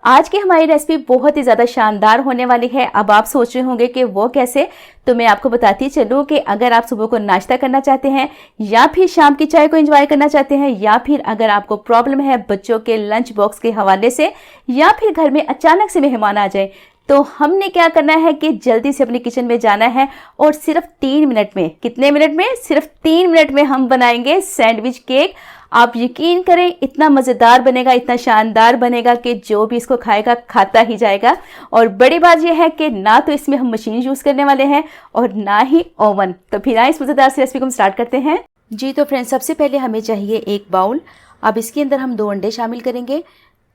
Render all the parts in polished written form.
आज की हमारी रेसिपी बहुत ही ज़्यादा शानदार होने वाली है। अब आप सोच रहे होंगे कि वो कैसे, तो मैं आपको बताती चलूँ कि अगर आप सुबह को नाश्ता करना चाहते हैं या फिर शाम की चाय को एंजॉय करना चाहते हैं, या फिर अगर आपको प्रॉब्लम है बच्चों के लंच बॉक्स के हवाले से, या फिर घर में अचानक से मेहमान आ जाए, तो हमने क्या करना है कि जल्दी से अपने किचन में जाना है और सिर्फ 3 मिनट में, कितने मिनट में, सिर्फ 3 मिनट में हम बनाएंगे सैंडविच केक। आप यकीन करें इतना मज़ेदार बनेगा, इतना शानदार बनेगा कि जो भी इसको खाएगा खाता ही जाएगा। और बड़ी बात यह है कि ना तो इसमें हम मशीन यूज़ करने वाले हैं और ना ही ओवन। तो फिर आए इस मज़ेदार सी रेसिपी को हम स्टार्ट करते हैं। जी तो फ्रेंड्स, सबसे पहले हमें चाहिए एक बाउल। अब इसके अंदर हम 2 अंडे शामिल करेंगे।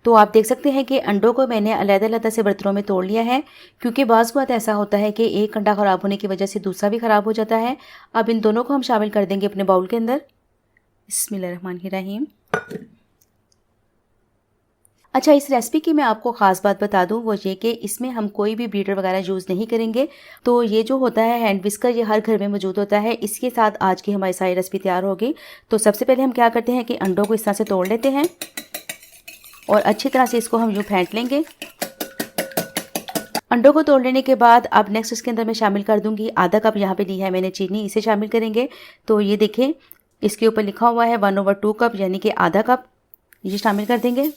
तो आप देख सकते हैं कि अंडों को मैंने अलग-अलग से बर्तनों में तोड़ लिया है, क्योंकि बाज़ बात ऐसा होता है कि एक अंडा ख़राब होने की वजह से दूसरा भी ख़राब हो जाता है। अब इन दोनों को हम शामिल कर देंगे अपने बाउल के अंदर। बिस्मिल्लाहिर्रहमानिर्रहीम। अच्छा, इस रेसिपी की मैं आपको ख़ास बात बता दूं, वो ये कि इसमें हम कोई भी बीटर वगैरह यूज़ नहीं करेंगे। तो ये जो होता है हैंड विस्कर, ये हर घर में मौजूद होता है। इसके साथ आज की हमारी सारी रेसिपी तैयार होगी। तो सबसे पहले हम क्या करते हैं कि अंडों को इस तरह से तोड़ लेते हैं और अच्छी तरह से इसको हम यूँ फेंट लेंगे। अंडों को तोड़ लेने के बाद अब नेक्स्ट इसके अंदर मैं शामिल कर दूंगी आधा कप, यहाँ पे ली है मैंने चीनी, इसे शामिल करेंगे। तो ये देखें, इसके ऊपर लिखा हुआ है 1/2 कप, यानी कि आधा कप, ये शामिल कर देंगे।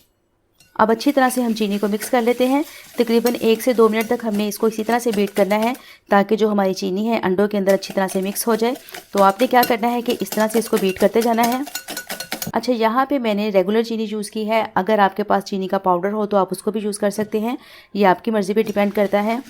अब अच्छी तरह से हम चीनी को मिक्स कर लेते हैं। तकरीबन 1 से 2 मिनट तक हमने इसको इसी तरह से बीट करना है, ताकि जो हमारी चीनी है अंडों के अंदर अच्छी तरह से मिक्स हो जाए। तो आपने क्या करना है कि इस तरह से इसको बीट करते जाना है। अच्छा, यहाँ पे मैंने रेगुलर चीनी यूज़ की है। अगर आपके पास चीनी का पाउडर हो तो आप उसको भी यूज़ कर सकते हैं, ये आपकी मर्ज़ी पे डिपेंड करता है।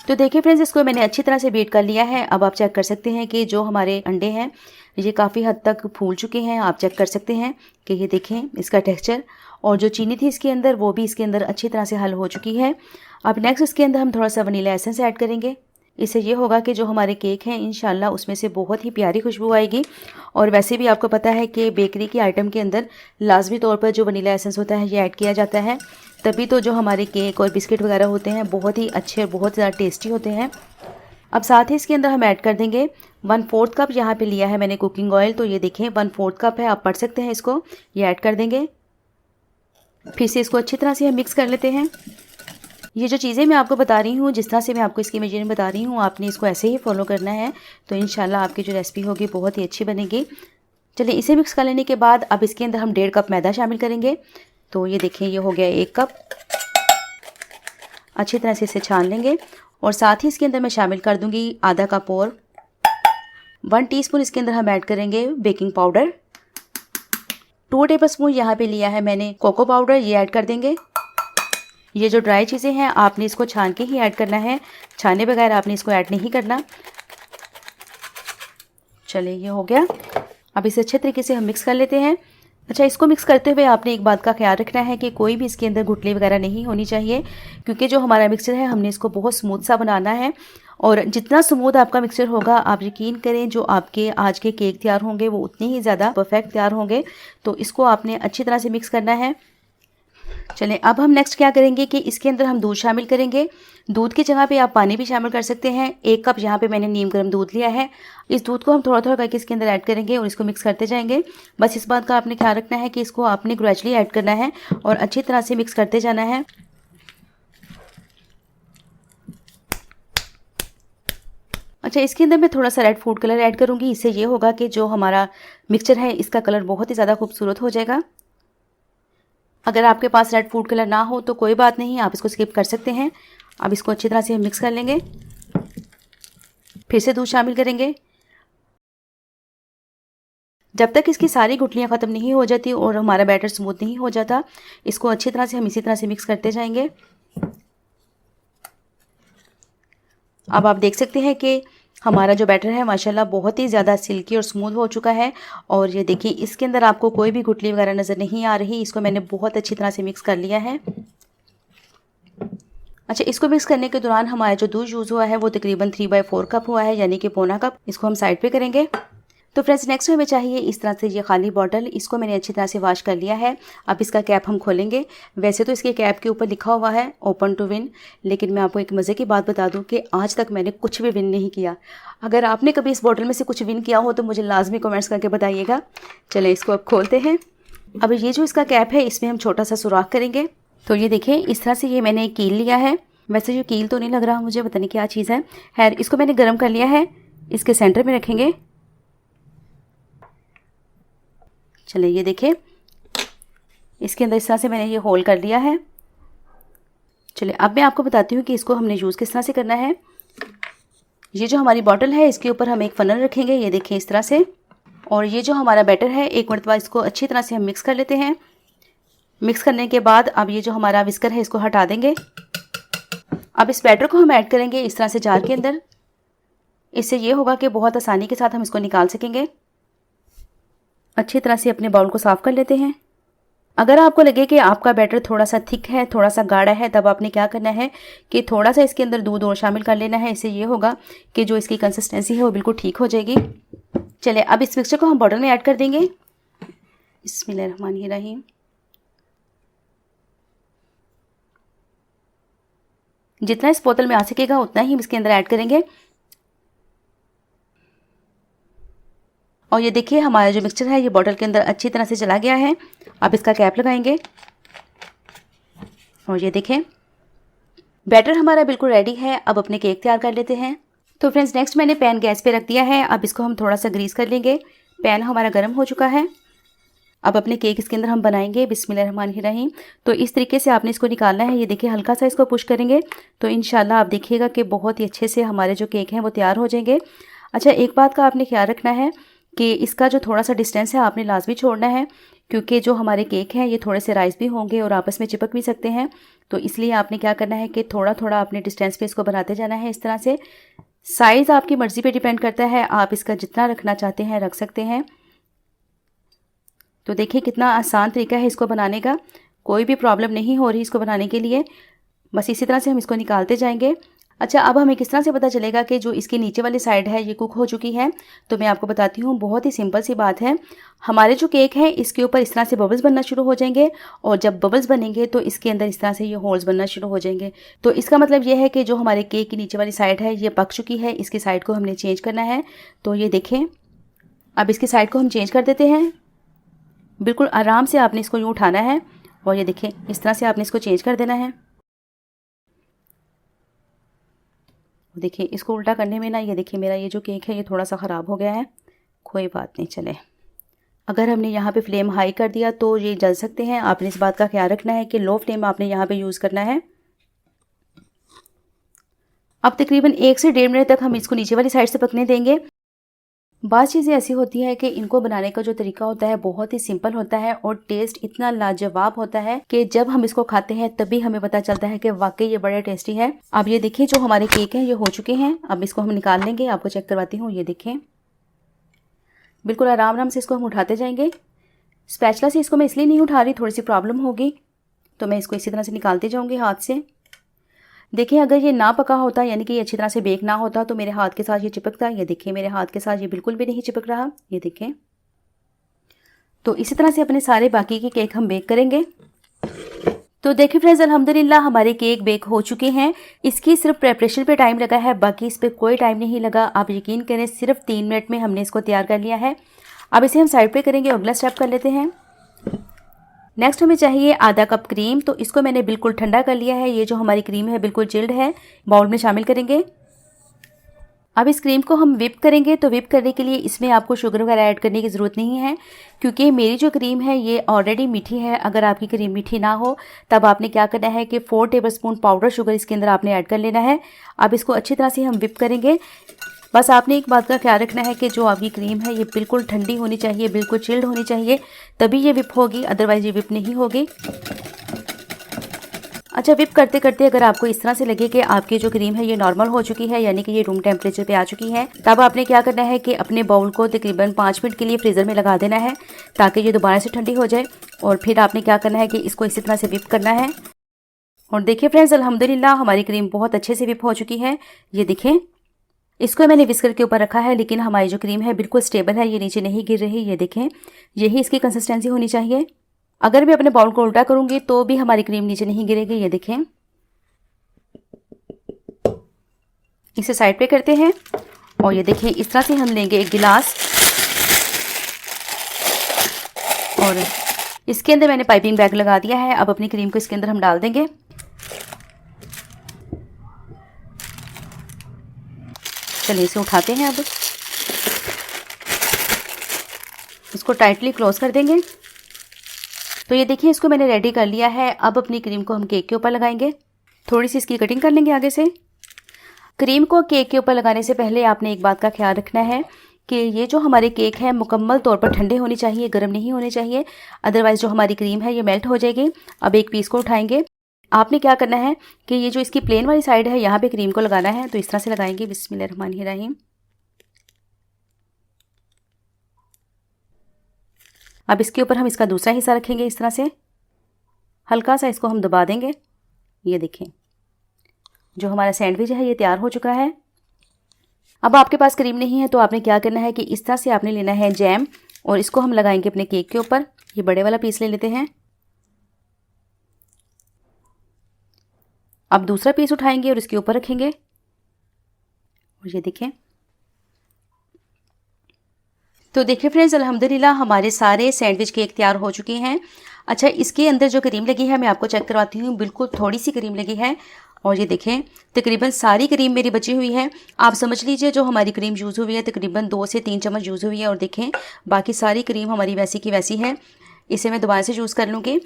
तो देखिए फ्रेंड्स, इसको मैंने अच्छी तरह से बीट कर लिया है। अब आप चेक कर सकते हैं कि जो हमारे अंडे हैं ये काफ़ी हद तक फूल चुके हैं। आप चेक कर सकते हैं कि ये देखें इसका टेक्सचर, और जो चीनी थी इसके अंदर वो भी इसके अंदर अच्छी तरह से हल हो चुकी है। अब नेक्स्ट इसके अंदर हम थोड़ा सा वनीला एसेंस ऐड करेंगे। इससे ये होगा कि जो हमारे केक हैं इंशाल्लाह उसमें से बहुत ही प्यारी खुशबू आएगी। और वैसे भी आपको पता है कि बेकरी की आइटम के अंदर लाजमी तौर पर जो वनीला एसेंस होता है ये ऐड किया जाता है, तभी तो जो हमारे केक और बिस्किट वगैरह होते हैं बहुत ही अच्छे और बहुत ज़्यादा टेस्टी होते हैं। अब साथ ही इसके अंदर हम ऐड कर देंगे 1/4 कप, यहाँ पे लिया है मैंने कुकिंग ऑयल। तो ये देखें 1/4 कप है, आप पढ़ सकते हैं इसको, ये ऐड कर देंगे। फिर से इसको अच्छी तरह से हम मिक्स कर लेते हैं। ये जो चीज़ें मैं आपको बता रही हूँ, जिस तरह से मैं आपको इसकी मेजरमेंट बता रही हूँ, आपने इसको ऐसे ही फॉलो करना है। तो इंशाल्लाह आपकी जो रेसिपी होगी बहुत ही अच्छी बनेगी। चलिए, इसे मिक्स कर लेने के बाद अब इसके अंदर हम 1.5 कप मैदा शामिल करेंगे। तो ये देखें, ये हो गया 1 कप। अच्छी तरह से इसे छान लेंगे और साथ ही इसके अंदर मैं शामिल कर दूंगी आधा कप और 1 टीस्पून इसके अंदर हम ऐड करेंगे बेकिंग पाउडर। 2 टेबलस्पून यहाँ पे लिया है मैंने कोको पाउडर, ये ऐड कर देंगे। ये जो ड्राई चीज़ें हैं आपने इसको छान के ही ऐड करना है, छाने बगैर आपने इसको ऐड नहीं करना। चलिए, ये हो गया। अब इसे अच्छे तरीके से हम मिक्स कर लेते हैं। अच्छा, इसको मिक्स करते हुए आपने एक बात का ख्याल रखना है कि कोई भी इसके अंदर गुठली वगैरह नहीं होनी चाहिए, क्योंकि जो हमारा मिक्सचर है हमने इसको बहुत स्मूथ सा बनाना है। और जितना स्मूथ आपका मिक्सचर होगा, आप यकीन करें जो आपके आज के केक तैयार होंगे वो उतने ही ज़्यादा परफेक्ट तैयार होंगे। तो इसको आपने अच्छी तरह से मिक्स करना है। चलें, अब हम नेक्स्ट क्या करेंगे कि इसके अंदर हम दूध शामिल करेंगे। दूध की जगह पे आप पानी भी शामिल कर सकते हैं। 1 कप यहाँ पे मैंने नीम गर्म दूध लिया है। इस दूध को हम थोड़ा थोड़ा करके इसके अंदर ऐड करेंगे और इसको मिक्स करते जाएंगे। बस इस बात का आपने ख्याल रखना है कि इसको आपने ग्रेजुअली ऐड करना है और अच्छी तरह से मिक्स करते जाना है। अच्छा, इसके अंदर मैं थोड़ा सा रेड फूड कलर ऐड करूँगी। इससे ये होगा कि जो हमारा मिक्सचर है इसका कलर बहुत ही ज़्यादा खूबसूरत हो जाएगा। अगर आपके पास रेड फूड कलर ना हो तो कोई बात नहीं, आप इसको स्किप कर सकते हैं। अब इसको अच्छी तरह से हम मिक्स कर लेंगे। फिर से दूध शामिल करेंगे। जब तक इसकी सारी गुठलियाँ ख़त्म नहीं हो जाती और हमारा बैटर स्मूथ नहीं हो जाता, इसको अच्छी तरह से हम इसी तरह से मिक्स करते जाएंगे। अब आप देख सकते हैं कि हमारा जो बैटर है माशाल्लाह बहुत ही ज़्यादा सिल्की और स्मूथ हो चुका है। और ये देखिए, इसके अंदर आपको कोई भी गुठली वगैरह नज़र नहीं आ रही। इसको मैंने बहुत अच्छी तरह से मिक्स कर लिया है। अच्छा, इसको मिक्स करने के दौरान हमारा जो दूध यूज़ हुआ है वो तकरीबन 3/4 कप हुआ है, यानी कि पौना कप। इसको हम साइड पे करेंगे। तो फ्रेंड्स, नेक्स्ट हमें चाहिए इस तरह से ये खाली बॉटल। इसको मैंने अच्छी तरह से वॉश कर लिया है। अब इसका कैप हम खोलेंगे। वैसे तो इसके कैप के ऊपर लिखा हुआ है ओपन टू विन, लेकिन मैं आपको एक मज़े की बात बता दूं कि आज तक मैंने कुछ भी विन नहीं किया। अगर आपने कभी इस बॉटल में से कुछ विन किया हो तो मुझे लाजमी कमेंट्स करके बताइएगा। चलें, इसको अब खोलते हैं। अब ये जो इसका कैप है इसमें हम छोटा सा सुराख करेंगे। तो ये देखिए इस तरह से ये मैंने एक कील लिया है। वैसे जो कील तो नहीं लग रहा मुझे, पता नहीं क्या चीज़ है। खैर इसको मैंने गर्म कर लिया है, इसके सेंटर में रखेंगे। चलिए ये देखिए इसके अंदर इस तरह से मैंने ये होल कर लिया है। चलिए अब मैं आपको बताती हूँ कि इसको हमने यूज़ किस तरह से करना है। ये जो हमारी बॉटल है इसके ऊपर हम एक फनल रखेंगे, ये देखिए इस तरह से। और ये जो हमारा बैटर है एक मरतबा इसको अच्छी तरह से हम मिक्स कर लेते हैं। मिक्स करने के बाद अब ये जो हमारा विस्कर है इसको हटा देंगे। अब इस बैटर को हम ऐड करेंगे इस तरह से जार के अंदर। इससे ये होगा कि बहुत आसानी के साथ हम इसको निकाल सकेंगे। अच्छी तरह से अपने बाउल को साफ़ कर लेते हैं। अगर आपको लगे कि आपका बैटर थोड़ा सा थिक है, थोड़ा सा गाढ़ा है, तब आपने क्या करना है कि थोड़ा सा इसके अंदर दूध और शामिल कर लेना है। इससे ये होगा कि जो इसकी कंसिस्टेंसी है वो बिल्कुल ठीक हो जाएगी। चलिए अब इस मिक्सचर को हम बॉटल में ऐड कर देंगे। बिस्मिल्लाहिर्रहमानिर्रहीम। जितना इस बोतल में आ सकेगा उतना ही हम इसके अंदर ऐड करेंगे। और ये देखिए हमारा जो मिक्सचर है ये बॉटल के अंदर अच्छी तरह से चला गया है। अब इसका कैप लगाएंगे और ये देखें बैटर हमारा बिल्कुल रेडी है। अब अपने केक तैयार कर लेते हैं। तो फ्रेंड्स नेक्स्ट मैंने पैन गैस पे रख दिया है। अब इसको हम थोड़ा सा ग्रीस कर लेंगे। पैन हमारा गर्म हो चुका है। अब अपने केक इसके अंदर हम बनाएंगे। बिस्मिल्लाहिर्रहमानिर्रहीम। तो इस तरीके से आपने इसको निकालना है। ये देखिए हल्का सा इसको पुश करेंगे तो इंशाल्लाह आप देखिएगा कि बहुत ही अच्छे से हमारे जो केक हैं वो तैयार हो जाएंगे। अच्छा एक बात का आपने ख्याल रखना है कि इसका जो थोड़ा सा डिस्टेंस है आपने लाजमी छोड़ना है, क्योंकि जो हमारे केक हैं ये थोड़े से राइस भी होंगे और आपस में चिपक भी सकते हैं। तो इसलिए आपने क्या करना है कि थोड़ा थोड़ा अपने डिस्टेंस पे इसको बनाते जाना है। इस तरह से साइज़ आपकी मर्ज़ी पे डिपेंड करता है, आप इसका जितना रखना चाहते हैं रख सकते हैं। तो देखिए कितना आसान तरीका है इसको बनाने का, कोई भी प्रॉब्लम नहीं हो रही इसको बनाने के लिए। बस इसी तरह से हम इसको निकालते जाएंगे। अच्छा अब हमें किस तरह से पता चलेगा कि जो इसकी नीचे वाली साइड है ये कुक हो चुकी है? तो मैं आपको बताती हूँ, बहुत ही सिंपल सी बात है। हमारे जो केक है इसके ऊपर इस तरह से बबल्स बनना शुरू हो जाएंगे और जब बबल्स बनेंगे तो इसके अंदर इस तरह से ये होल्स बनना शुरू हो जाएंगे। तो इसका मतलब ये है कि जो हमारे केक की नीचे वाली साइड है ये पक चुकी है। इसकी साइड को हमने चेंज करना है। तो ये देखें अब इसकी साइड को हम चेंज कर देते हैं। बिल्कुल आराम से आपने इसको यूँ उठाना है और ये देखें इस तरह से आपने इसको चेंज कर देना है। देखिए इसको उल्टा करने में ना ये देखिए मेरा ये जो केक है ये थोड़ा सा ख़राब हो गया है। कोई बात नहीं, चले। अगर हमने यहाँ पे फ्लेम हाई कर दिया तो ये जल सकते हैं। आपने इस बात का ख्याल रखना है कि लो फ्लेम आपने यहाँ पे यूज़ करना है। अब तकरीबन 1 से 1.5 मिनट तक हम इसको नीचे वाली साइड से पकने देंगे। बात चीज़ें ऐसी होती है कि इनको बनाने का जो तरीका होता है बहुत ही सिंपल होता है और टेस्ट इतना लाजवाब होता है कि जब हम इसको खाते हैं तभी हमें पता चलता है कि वाकई ये बड़े टेस्टी है। अब ये देखिए जो हमारे केक हैं ये हो चुके हैं। अब इसको हम निकाल लेंगे, आपको चेक करवाती हूँ। ये देखें बिल्कुल आराम आराम से इसको हम उठाते जाएंगे। स्पैचुला से इसको मैं इसलिए नहीं उठा रही, थोड़ी सी प्रॉब्लम होगी तो मैं इसको इसी तरह से निकालते जाऊँगी हाथ से। देखिए अगर ये ना पका होता यानी कि ये अच्छी तरह से बेक ना होता तो मेरे हाथ के साथ ये चिपकता। ये देखिए मेरे हाथ के साथ ये बिल्कुल भी नहीं चिपक रहा। ये देखें। तो इसी तरह से अपने सारे बाकी के केक हम बेक करेंगे। तो देखिए फ्रेंड्स अल्हम्दुलिल्लाह हमारे केक बेक हो चुके हैं। इसकी सिर्फ प्रेपरेशन पे टाइम लगा है, बाकी इस पर कोई टाइम नहीं लगा। आप यकीन करें सिर्फ 3 मिनट में हमने इसको तैयार कर लिया है। अब इसे हम साइड पे करेंगे और अगला स्टेप कर लेते हैं। नेक्स्ट हमें चाहिए आधा कप क्रीम। तो इसको मैंने बिल्कुल ठंडा कर लिया है। ये जो हमारी क्रीम है बिल्कुल चिल्ड है। बाउल में शामिल करेंगे। अब इस क्रीम को हम विप करेंगे। तो विप करने के लिए इसमें आपको शुगर वगैरह ऐड करने की ज़रूरत नहीं है, क्योंकि मेरी जो क्रीम है ये ऑलरेडी मीठी है। अगर आपकी क्रीम मीठी ना हो तब आपने क्या करना है कि 4 टेबलस्पून पाउडर शुगर इसके अंदर आपने ऐड कर लेना है। अब इसको अच्छी तरह से हम विप करेंगे। बस आपने एक बात का ख्याल रखना है कि जो आपकी क्रीम है ये बिल्कुल ठंडी होनी चाहिए, बिल्कुल चिल्ड होनी चाहिए, तभी ये विप होगी, अदरवाइज ये विप नहीं होगी। अच्छा विप करते करते अगर आपको इस तरह से लगे कि आपकी जो क्रीम है ये नॉर्मल हो चुकी है, यानी कि ये रूम टेम्परेचर पे आ चुकी है, तब आपने क्या करना है कि अपने बाउल को तकरीबन 5 मिनट के लिए फ्रीज़र में लगा देना है ताकि ये दोबारा से ठंडी हो जाए। और फिर आपने क्या करना है कि इसको इसी तरह से विप करना है। और देखिए फ्रेंड्स अल्हम्दुलिल्लाह हमारी क्रीम बहुत अच्छे से विप हो चुकी है। ये देखें इसको मैंने विस्कर के ऊपर रखा है, लेकिन हमारी जो क्रीम है बिल्कुल स्टेबल है, ये नीचे नहीं गिर रही। ये देखें यही इसकी कंसिस्टेंसी होनी चाहिए। अगर मैं अपने बाउल को उल्टा करूंगी तो भी हमारी क्रीम नीचे नहीं गिरेगी। ये देखें। इसे साइड पे करते हैं और ये देखें इस तरह से हम लेंगे एक गिलास और इसके अंदर मैंने पाइपिंग बैग लगा दिया है। अब अपनी क्रीम को इसके अंदर हम डाल देंगे। चलिए इसे उठाते हैं। अब इसको टाइटली क्लोज कर देंगे। तो ये देखिए, इसको मैंने रेडी कर लिया है। अब अपनी क्रीम को हम केक के ऊपर लगाएंगे। थोड़ी सी इसकी कटिंग कर लेंगे आगे से। क्रीम को केक के ऊपर लगाने से पहले आपने एक बात का ख्याल रखना है कि ये जो हमारे केक है मुकम्मल तौर पर ठंडे होने चाहिए, गर्म नहीं होने चाहिए, अदरवाइज़ जो हमारी क्रीम है ये मेल्ट हो जाएगी। अब एक पीस को उठाएंगे। आपने क्या करना है कि ये जो इसकी प्लेन वाली साइड है यहाँ पे क्रीम को लगाना है। तो इस तरह से लगाएंगे। बिस्मिल्लाहिर्रहमानिर्रहीम। अब इसके ऊपर हम इसका दूसरा हिस्सा रखेंगे। इस तरह से हल्का सा इसको हम दबा देंगे। ये देखें, जो हमारा सैंडविच है ये तैयार हो चुका है। अब आपके पास क्रीम नहीं है तो आपने क्या करना है कि इस तरह से आपने लेना है जैम, और इसको हम लगाएंगे अपने केक के ऊपर। ये बड़े वाला पीस ले लेते हैं। अब दूसरा पीस उठाएंगे और इसके ऊपर रखेंगे। और ये देखें। तो देखिए फ्रेंड्स, अल्हम्दुलिल्लाह हमारे सारे सैंडविच केक तैयार हो चुके हैं। अच्छा, इसके अंदर जो क्रीम लगी है मैं आपको चेक करवाती हूँ। बिल्कुल थोड़ी सी क्रीम लगी है। और ये देखें, तकरीबन सारी क्रीम मेरी बची हुई है। आप समझ लीजिए जो हमारी क्रीम यूज़ हुई है तकरीबन 2 से 3 चम्मच यूज़ हुई है। और देखें, बाकी सारी क्रीम हमारी वैसी की वैसी है। इसे मैं दोबारा से यूज़ कर लूँगी।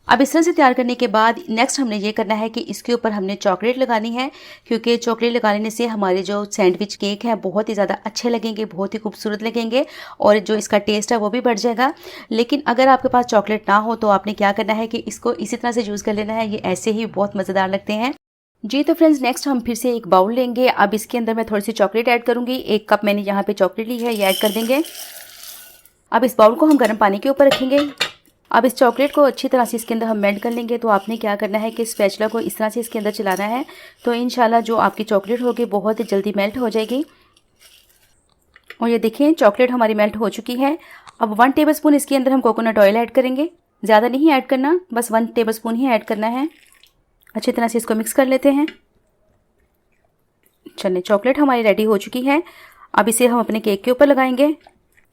अब इस तरह से तैयार करने के बाद नेक्स्ट हमने ये करना है कि इसके ऊपर हमने चॉकलेट लगानी है, क्योंकि चॉकलेट लगाने से हमारे जो सैंडविच केक है बहुत ही ज़्यादा अच्छे लगेंगे, बहुत ही खूबसूरत लगेंगे, और जो इसका टेस्ट है वो भी बढ़ जाएगा। लेकिन अगर आपके पास चॉकलेट ना हो तो आपने क्या करना है कि इसको इसी तरह से यूज़ कर लेना है। ये ऐसे ही बहुत मज़ेदार लगते हैं जी। तो फ्रेंड्स, नेक्स्ट हम फिर से एक बाउल लेंगे। अब इसके अंदर मैं थोड़ी सी चॉकलेट ऐड करूँगी। 1 कप मैंने यहाँ पर चॉकलेट ली है, ये ऐड कर देंगे। अब इस बाउल को हम गर्म पानी के ऊपर रखेंगे। अब इस चॉकलेट को अच्छी तरह से इसके अंदर हम मेल्ट कर लेंगे। तो आपने क्या करना है कि स्पैचुला को इस तरह से इसके अंदर चलाना है। तो इंशाल्लाह जो आपकी चॉकलेट होगी बहुत ही जल्दी मेल्ट हो जाएगी। और ये देखें, चॉकलेट हमारी मेल्ट हो चुकी है। अब 1 टेबलस्पून इसके अंदर हम कोकोनट ऑयल ऐड करेंगे। ज़्यादा नहीं ऐड करना, बस 1 टेबलस्पून ही ऐड करना है। अच्छी तरह से इसको मिक्स कर लेते हैं। चलिए, चॉकलेट हमारी रेडी हो चुकी है। अब इसे हम अपने केक के ऊपर लगाएंगे।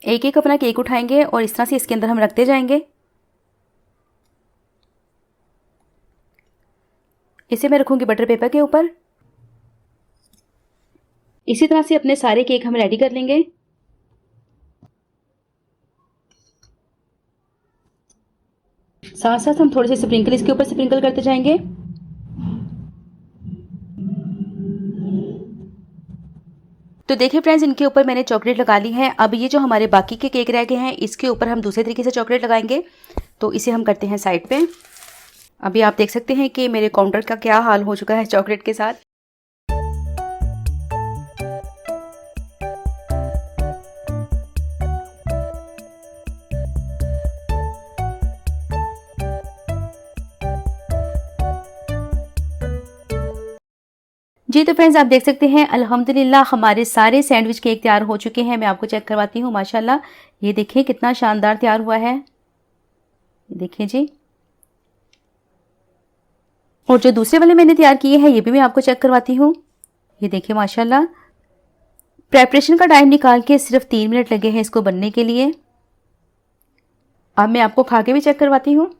एक एक अपना केक उठाएंगे और इस तरह से इसके अंदर हम रखते जाएंगे। इसे मैं रखूंगी बटर पेपर के ऊपर। इसी तरह से अपने सारे केक हम रेडी कर लेंगे। साथ साथ हम थोड़े से स्प्रिंकल इसके ऊपर स्प्रिंकल करते जाएंगे। तो देखिए फ्रेंड्स, इनके ऊपर मैंने चॉकलेट लगा ली है। अब ये जो हमारे बाकी के केक रह गए हैं इसके ऊपर हम दूसरे तरीके से चॉकलेट लगाएंगे। तो इसे हम करते हैं साइड पे। अभी आप देख सकते हैं कि मेरे काउंटर का क्या हाल हो चुका है चॉकलेट के साथ। जी तो फ्रेंड्स, आप देख सकते हैं अल्हम्दुलिल्लाह हमारे सारे सैंडविच केक तैयार हो चुके हैं। मैं आपको चेक करवाती हूँ। माशाल्लाह, ये देखिए कितना शानदार तैयार हुआ है। ये देखिए जी। और जो दूसरे वाले मैंने तैयार किए हैं ये भी मैं आपको चेक करवाती हूँ। ये देखिए माशाल्लाह, प्रेपरेशन का टाइम निकाल के सिर्फ 3 मिनट लगे हैं इसको बनने के लिए। अब मैं आपको खा के भी चेक करवाती हूँ।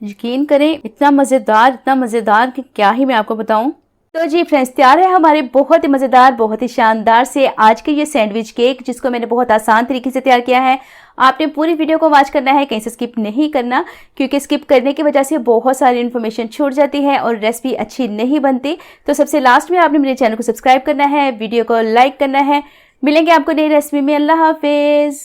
यकीन करें, इतना मज़ेदार कि क्या ही मैं आपको बताऊं। तो जी फ्रेंड्स, तैयार है हमारे बहुत ही मज़ेदार, बहुत ही शानदार से आज के ये सैंडविच केक, जिसको मैंने बहुत आसान तरीके से तैयार किया है। आपने पूरी वीडियो को वॉच करना है, कहीं से स्किप नहीं करना, क्योंकि स्किप करने की वजह से बहुत सारी इन्फॉर्मेशन छूट जाती है और रेसिपी अच्छी नहीं बनती। तो सबसे लास्ट में आपने मेरे चैनल को सब्सक्राइब करना है, वीडियो को लाइक करना है। मिलेंगे आपको नई रेसिपी में। अल्लाह हाफिज़।